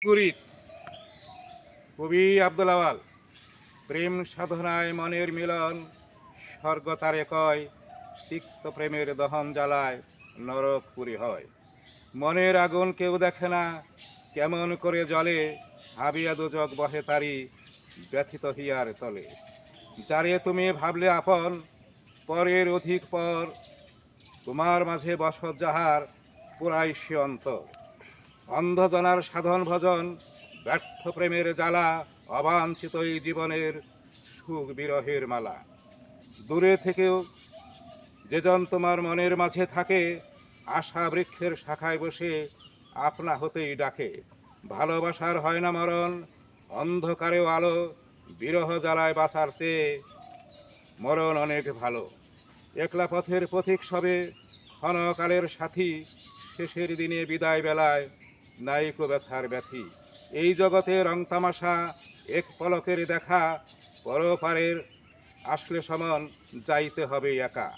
গুরিত কবি আব্দুল আওয়াল। প্রেম সাধনায় মনের মিলন, স্বর্গ তারে কয়, তিক্ত প্রেমের দহন জ্বালায় নরক পুরী হয়। মনের আগুন কেউ দেখে না, কেমন করে জ্বলে, ভাবিয়া দুজক বহে তারি, ব্যথিত হিয়ার তলে। যারে তুমি ভাবলে আপন, পরের অধিক পর, তোমার মাঝে বসত যাহার, পুরাই সে অন্তর। অন্ধজনার সাধন ভজন, ব্যর্থ প্রেমের জ্বালা, অবাঞ্ছিত এই জীবনের সুখ বিরহের মালা। দূরে থেকেও যেজন তোমার মনের মাঝে থাকে, আশা বৃক্ষের শাখায় বসে আপনা হতেই ডাকে। ভালোবাসার হয় না মরণ, অন্ধকারেও আলো, বিরহ জ্বালায় বাঁচার চেয়ে মরণ অনেক ভালো। একলা পথের পথিক সবে, ক্ষণকালের সাথী, শেষের দিনে বিদায় বেলায় নাইকো ব্যথার ব্যথী। এই জগতে রং তামাশা, এক পলকের দেখা, পরপারের আসলে সমন যাইতে হবে একা।